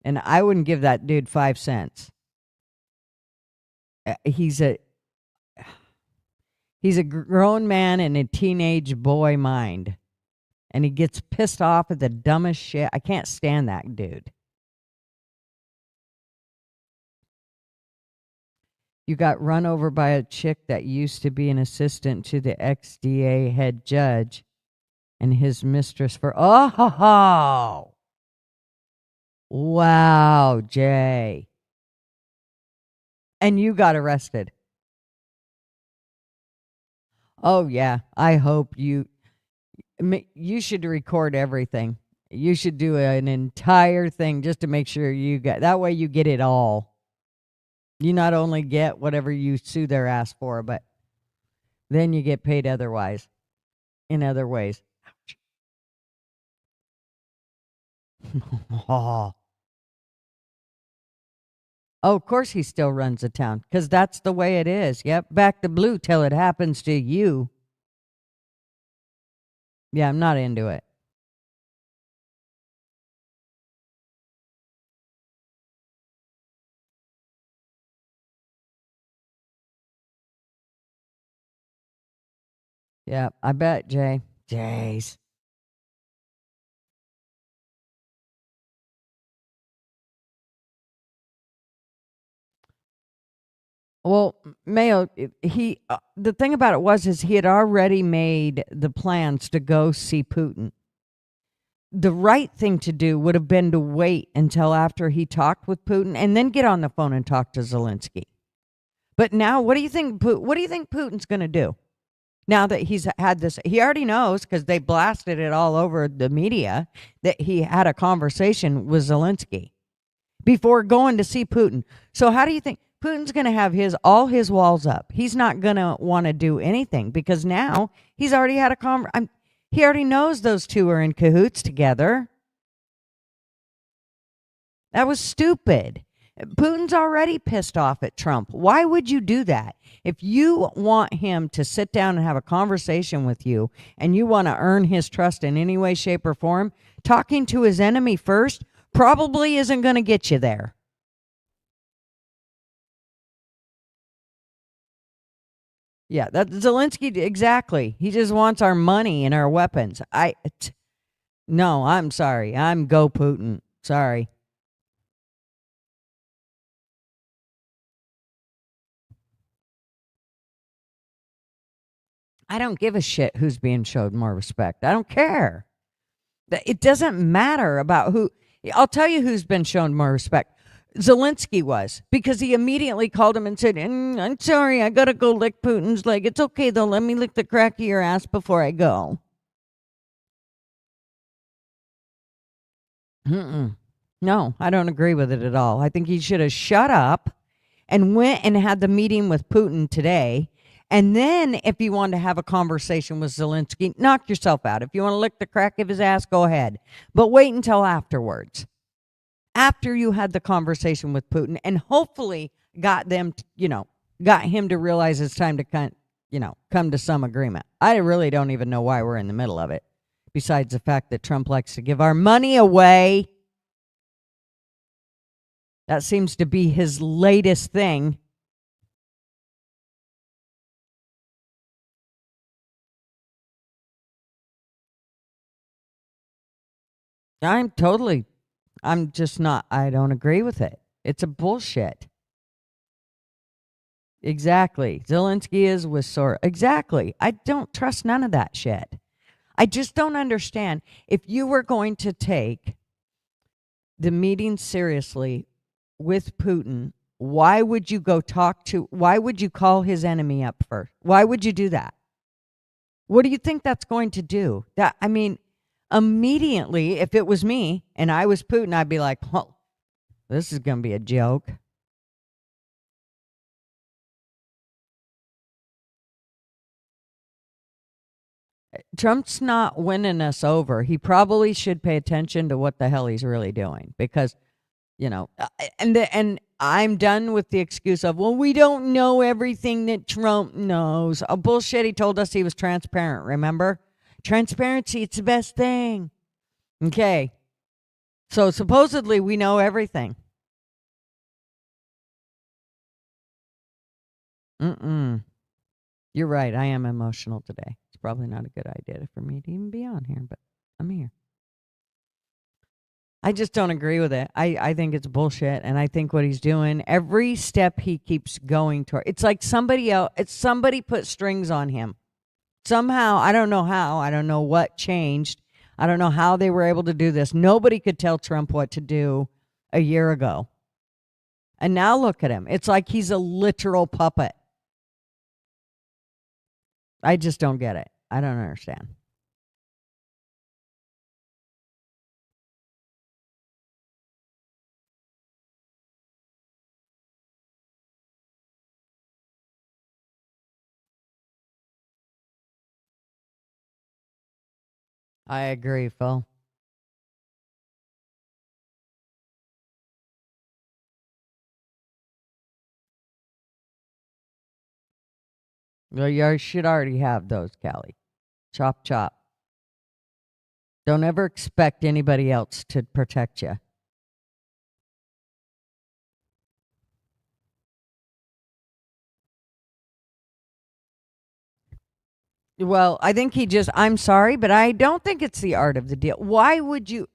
Speaker 3: And I wouldn't give that dude 5 cents. He's a grown man in a teenage boy mind. And he gets pissed off at the dumbest shit. I can't stand that dude. You got run over by a chick that used to be an assistant to the XDA head judge and his mistress for... Oh! Wow, Jay. And you got arrested. Oh, yeah. I hope you should record everything. You should do an entire thing just to make sure that way you get it all. You not only get whatever you sue their ass for, but then you get paid otherwise, in other ways. Ouch. Oh, of course he still runs the town, because that's the way it is. Yep, back to blue till it happens to you. Yeah, I'm not into it. Yeah, I bet, Jay. Jays. Well, Mayo, the thing about it is he had already made the plans to go see Putin. The right thing to do would have been to wait until after he talked with Putin and then get on the phone and talk to Zelensky. But now, what do you think Putin's going to do? Now that he's had this, he already knows because they blasted it all over the media that he had a conversation with Zelensky before going to see Putin. So how do you think Putin's going to have all his walls up? He's not going to want to do anything because now he's already had a he already knows those two are in cahoots together. That was stupid. Putin's already pissed off at Trump. Why would you do that? If you want him to sit down and have a conversation with you and you want to earn his trust in any way, shape, or form, talking to his enemy first probably isn't going to get you there. Yeah, that's Zelensky, exactly. He just wants our money and our weapons. No, I'm sorry. I'm go Putin. Sorry. I don't give a shit who's being showed more respect. I don't care. It doesn't matter about who. I'll tell you who's been shown more respect. Zelensky was, because he immediately called him and said, I'm sorry, I got to go lick Putin's leg. It's okay, though. Let me lick the crack of your ass before I go. No, I don't agree with it at all. I think he should have shut up and went and had the meeting with Putin today. And then if you want to have a conversation with Zelensky, knock yourself out. If you want to lick the crack of his ass, go ahead. But wait until afterwards. After you had the conversation with Putin and hopefully got them, got him to realize it's time to come to some agreement. I really don't even know why we're in the middle of it, besides the fact that Trump likes to give our money away. That seems to be his latest thing. I'm just not, I don't agree with it. It's a bullshit. Exactly. Zelensky is with Soros. Exactly. I don't trust none of that shit. I just don't understand. If you were going to take the meeting seriously with Putin, why would you why would you call his enemy up first? Why would you do that? What do you think that's going to do? Immediately, if it was me and I was Putin, I'd be like, well, this is going to be a joke. Trump's not winning us over. He probably should pay attention to what the hell he's really doing, because, and I'm done with the excuse of, well, we don't know everything that Trump knows. Oh, bullshit. He told us he was transparent. Remember? Transparency, it's the best thing. Okay. So supposedly we know everything. You're right. I am emotional today. It's probably not a good idea for me to even be on here, but I'm here. I just don't agree with it. I think it's bullshit, and I think what he's doing, every step he keeps going toward, it's like somebody put strings on him. Somehow, I don't know how, I don't know what changed. I don't know how they were able to do this. Nobody could tell Trump what to do a year ago. And now look at him. It's like he's a literal puppet. I just don't get it. I don't understand. I agree, Phil. Well, you should already have those, Callie. Chop, chop. Don't ever expect anybody else to protect you. Well, I think I'm sorry, but I don't think it's the art of the deal. Why would you?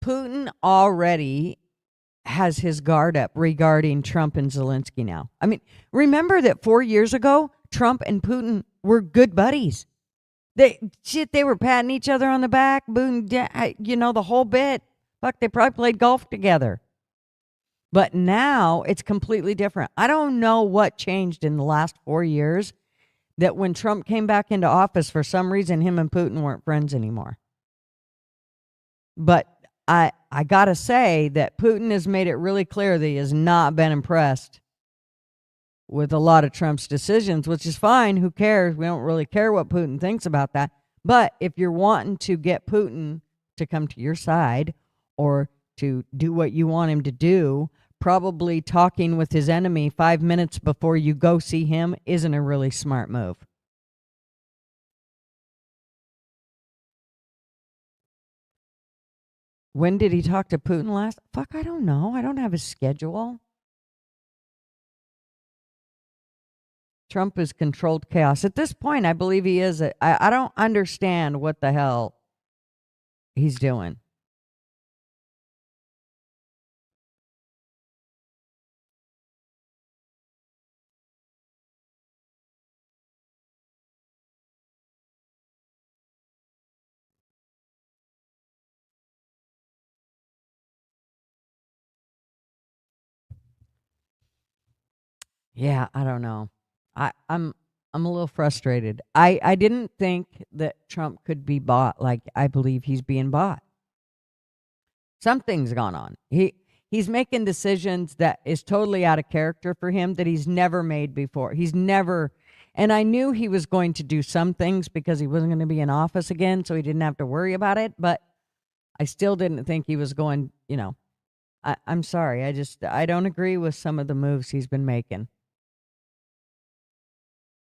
Speaker 3: Putin already has his guard up regarding Trump and Zelensky now. I mean, remember that 4 years ago, Trump and Putin were good buddies. They were patting each other on the back, the whole bit. Fuck, they probably played golf together. But now it's completely different. I don't know what changed in the last 4 years that when Trump came back into office, for some reason, him and Putin weren't friends anymore. But I got to say that Putin has made it really clear that he has not been impressed with a lot of Trump's decisions, which is fine. Who cares? We don't really care what Putin thinks about that. But if you're wanting to get Putin to come to your side or to do what you want him to do, probably talking with his enemy 5 minutes before you go see him isn't a really smart move. When did he talk to Putin last? Fuck, I don't know. I don't have his schedule. Trump is controlled chaos. At this point, I believe he is. I don't understand what the hell he's doing. Yeah, I don't know. I'm a little frustrated. I didn't think that Trump could be bought like I believe he's being bought. Something's gone on. He's making decisions that is totally out of character for him that he's never made before. And I knew he was going to do some things because he wasn't going to be in office again, so he didn't have to worry about it. But I still didn't think he was going, I'm sorry. I don't agree with some of the moves he's been making.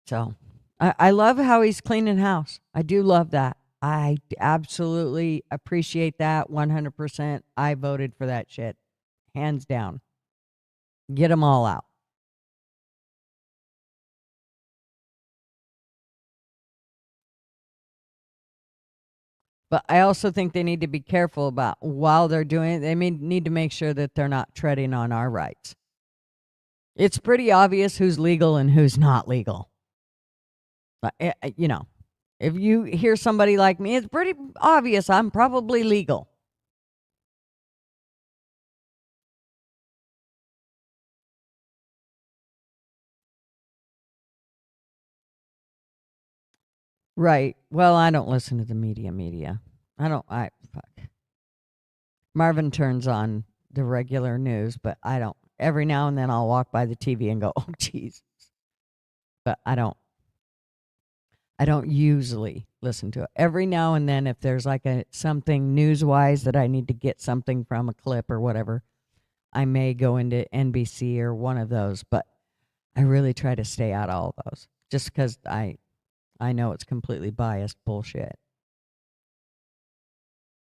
Speaker 3: So I love how he's cleaning house. I do love that. I absolutely appreciate that 100%. I voted for that shit. Hands down. Get them all out. But I also think they need to be careful about while they're doing it. They need to make sure that they're not treading on our rights. It's pretty obvious who's legal and who's not legal. But, you know, if you hear somebody like me, it's pretty obvious I'm probably legal. Right. Well, I don't listen to the media. Fuck. Marvin turns on the regular news, but I don't. Every now and then I'll walk by the TV and go, oh, Jesus. But I don't usually listen to it. Every now and then, if there's like something news-wise that I need to get something from a clip or whatever, I may go into NBC or one of those, but I really try to stay out of all those just because I know it's completely biased bullshit.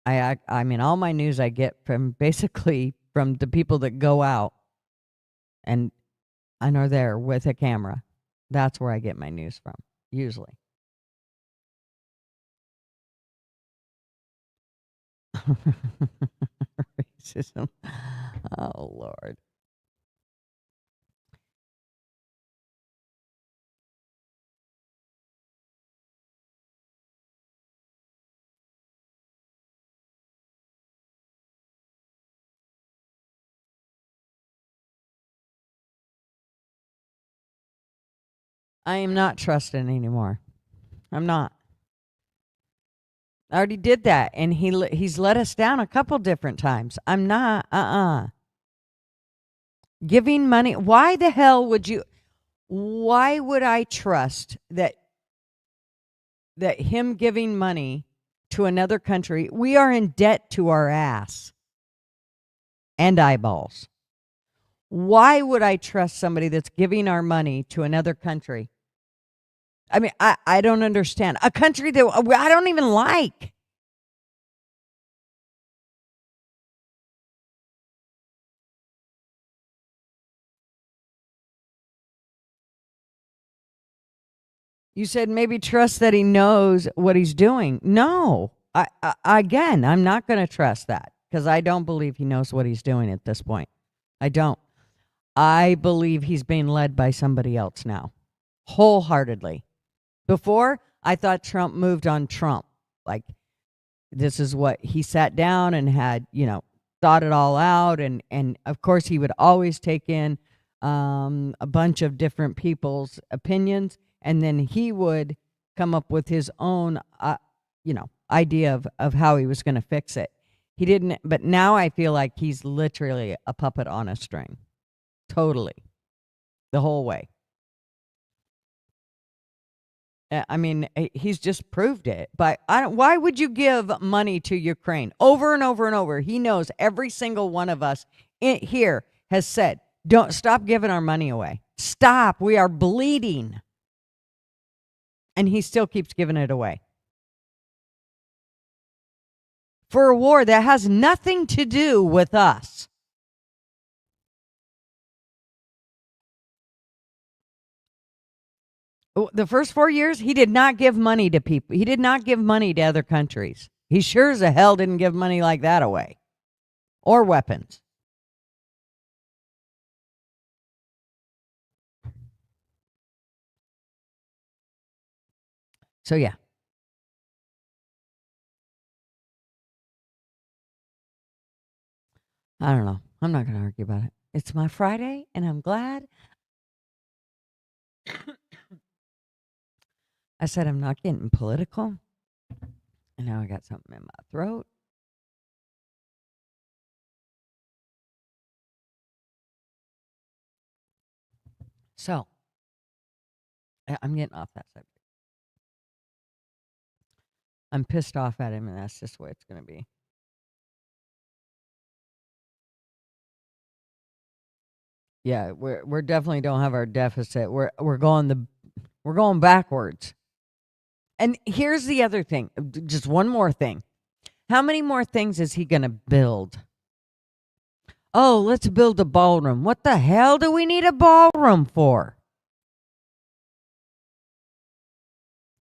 Speaker 3: I mean, all my news I get from basically from the people that go out and are there with a camera. That's where I get my news from, usually. Racism. Oh, Lord. I am not trusting anymore. I'm not. I already did that, and he's let us down a couple different times. I'm not. Giving money. Why the hell would you? Why would I trust that him giving money to another country? We are in debt to our ass and eyeballs. Why would I trust somebody that's giving our money to another country? I mean, I don't understand. A country that I don't even like. You said maybe trust that he knows what he's doing. No. Again, I'm not going to trust that because I don't believe he knows what he's doing at this point. I don't. I believe he's being led by somebody else now, wholeheartedly. Before, I thought Trump moved on Trump. Like, this is what he sat down and had, thought it all out. And of course, he would always take in a bunch of different people's opinions. And then he would come up with his own, idea of how he was going to fix it. He didn't, but now I feel like he's literally a puppet on a string. Totally. The whole way. I mean, he's just proved it. But why would you give money to Ukraine over and over and over? He knows every single one of us here has said, don't stop giving our money away. Stop. We are bleeding. And he still keeps giving it away. For a war that has nothing to do with us. The first 4 years, he did not give money to people. He did not give money to other countries. He sure as the hell didn't give money like that away. Or weapons. So, yeah. I don't know. I'm not going to argue about it. It's my Friday, and I'm glad. I said I'm not getting political. And now I got something in my throat. So, I'm getting off that subject. I'm pissed off at him, and that's just the way it's going to be. Yeah, we're definitely don't have our deficit. We're We're going backwards. And here's the other thing. Just one more thing. How many more things is he going to build? Oh, let's build a ballroom. What the hell do we need a ballroom for?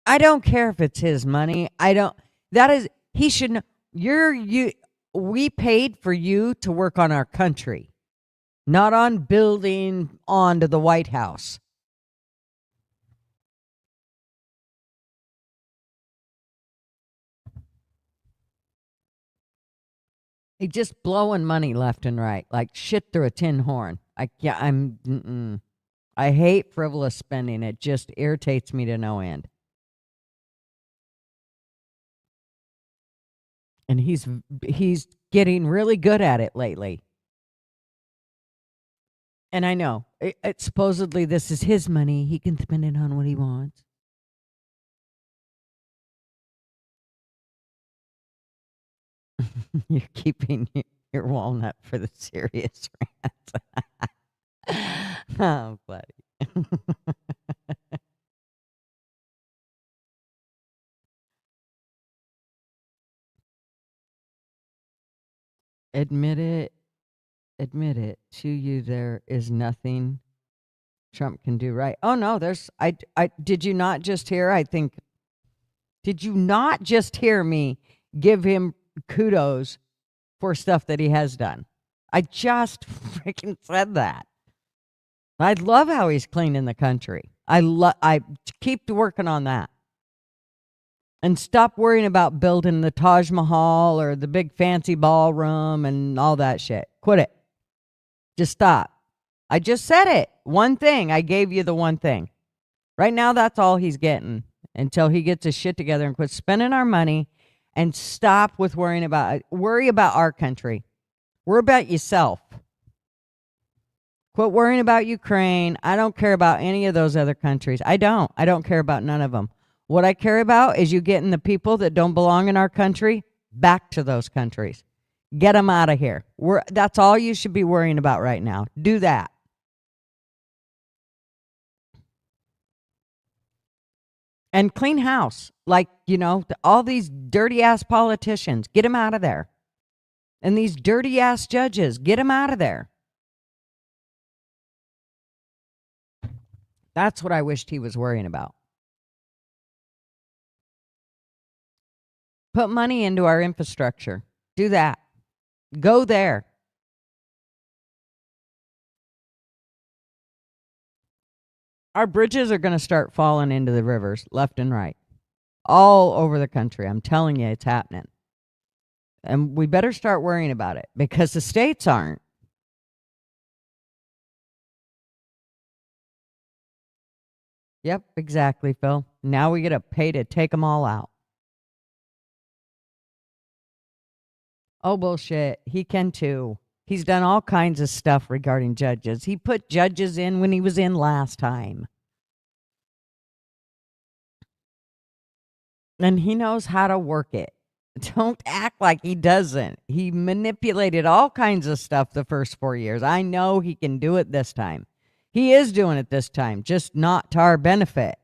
Speaker 3: I don't care if it's his money. He should know. We paid for you to work on our country, not on building onto the White House. He's just blowing money left and right, like shit through a tin horn. I hate frivolous spending. It just irritates me to no end. And he's getting really good at it lately. And I know supposedly this is his money. He can spend it on what he wants. You're keeping your walnut for the serious rant. Oh, buddy. Admit it to you, there is nothing Trump can do right. Oh no, did you not just hear, did you not just hear me give him kudos for stuff that he has done? I just freaking said that. I love how he's cleaning the country. I keep working on that. And stop worrying about building the Taj Mahal or the big fancy ballroom and all that shit. Quit it. Just stop. I just said it. One thing. I gave you the one thing. Right now, that's all he's getting until he gets his shit together and quit spending our money and stop with worry about our country. Worry about yourself. Quit worrying about Ukraine. I don't care about any of those other countries. I don't care about none of them. What I care about is you getting the people that don't belong in our country back to those countries. Get them out of here. That's all you should be worrying about right now. Do that. And clean house. Like, all these dirty ass politicians, get them out of there. And these dirty ass judges, get them out of there. That's what I wished he was worrying about. Put money into our infrastructure. Do that. Go there. Our bridges are going to start falling into the rivers left and right. All over the country. I'm telling you, it's happening. And we better start worrying about it because the states aren't. Yep, exactly, Phil. Now we get to pay to take them all out. Oh, bullshit. He can too. He's done all kinds of stuff regarding judges. He put judges in when he was in last time. And he knows how to work it. Don't act like he doesn't. He manipulated all kinds of stuff the first 4 years. I know he can do it this time. He is doing it this time, just not to our benefit.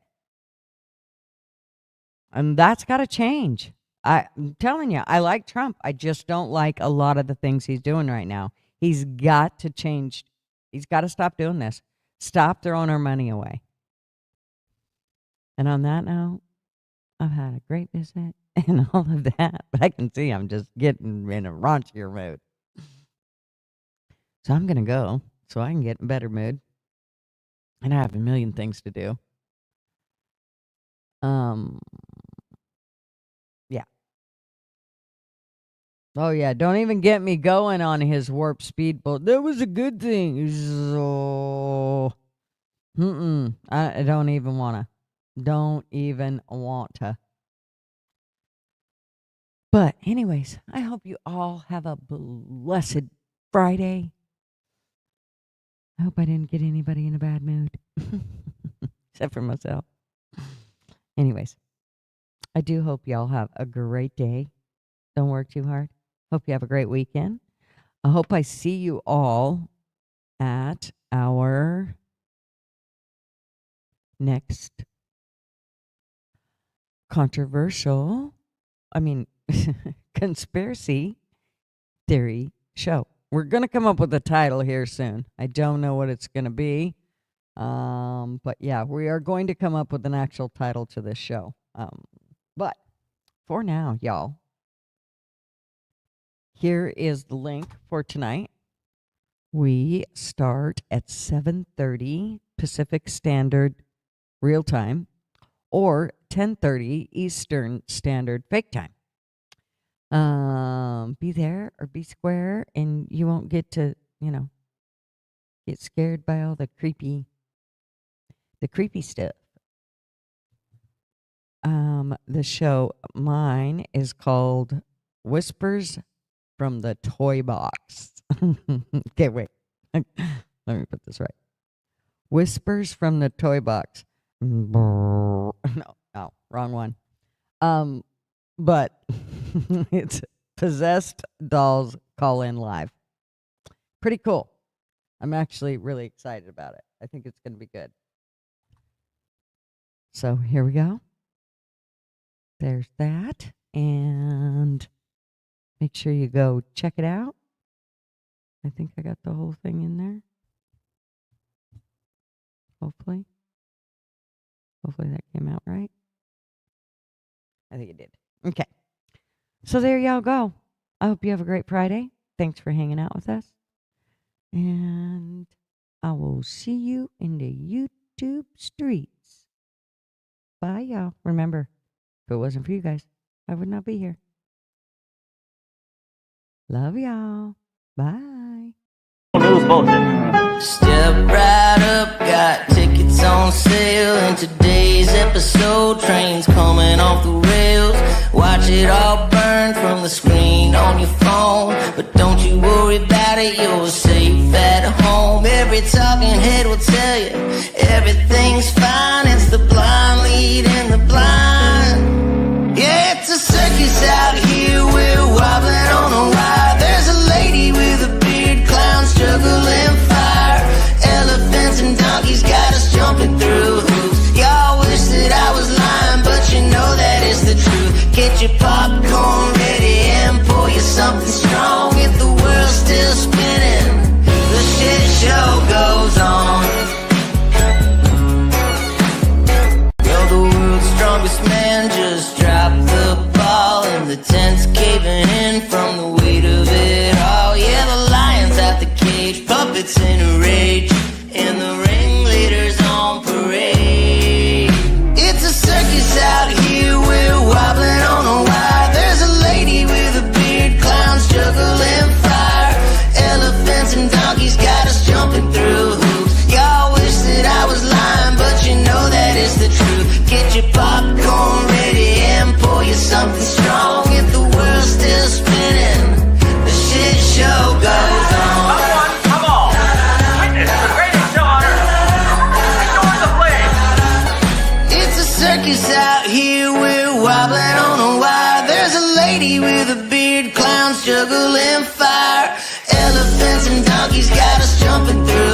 Speaker 3: And that's got to change. I'm telling you, I like Trump. I just don't like a lot of the things he's doing right now. He's got to change. He's got to stop doing this. Stop throwing our money away. And on that note, I've had a great visit and all of that. But I can see I'm just getting in a raunchier mood. So I'm going to go so I can get in a better mood. And I have a million things to do. Yeah. Oh, yeah. Don't even get me going on his warp speed boat. That was a good thing. So, I don't even want to. Don't even want to. But anyways, I hope you all have a blessed Friday. I hope I didn't get anybody in a bad mood. Except for myself. Anyways, I do hope y'all have a great day. Don't work too hard. Hope you have a great weekend. I hope I see you all at our next controversial, conspiracy theory show. We're going to come up with a title here soon. I don't know what it's going to be. But yeah, we are going to come up with an actual title to this show. But for now, y'all, here is the link for tonight. We start at 7:30 Pacific Standard Real Time or 10:30 Eastern Standard Fake Time. Be there or be square, and you won't get to, get scared by all the creepy stuff. The show, mine is called Whispers from the Toy Box. Okay, wait. Let me put this right. Whispers from the Toy Box. No, wrong one. But it's Possessed Dolls Call In Live. Pretty cool. I'm actually really excited about it. I think it's going to be good. So here we go. There's that. And make sure you go check it out. I think I got the whole thing in there. Hopefully. Hopefully that came out right. I think it did. Okay. So there y'all go. I hope you have a great Friday. Thanks for hanging out with us. And I will see you in the YouTube streets. Bye, y'all. Remember, if it wasn't for you guys, I would not be here. Love y'all. Bye.
Speaker 1: News bulletin.
Speaker 2: Step right up, got tickets on sale. In today's episode, trains coming off the rails. Watch it all burn from the screen on your phone. But don't you worry about it, you're safe at home. Every talking head will tell you everything's fine. It's the blind leading the blind. Yeah, it's a circus out here, we're wobbling on a wire. There's a lady with a beard, clowns juggling fire. Elephants and donkeys got us jumping through hoops. Y'all wish that I was lying, but you know that is the truth. Get your popcorn ready and pour you something strong. If the world's still spinning, the shit show goes on. You're the world's strongest man, just drop the ball. And the tent's caving in from the weight of it all. Yeah, the lion's at the cage, puppets in a rage, and the ringleader's on parade. It's a circus out here, we're wobbling on a wire. There's a lady with a beard, clowns juggling fire. Elephants and donkeys got us jumping through hoops. Y'all wish that I was lying, but you know that is the truth. Get your popcorn ready and pour you something strong. If the world's still spinning, the shit show goes on.
Speaker 1: Come on. Witness the greatest show on earth. Ignore the flames.
Speaker 2: It's a circus out here, we're wobbling on a wire. There's a lady with a beard, clowns juggling fire. Elephants and donkeys got us jumping through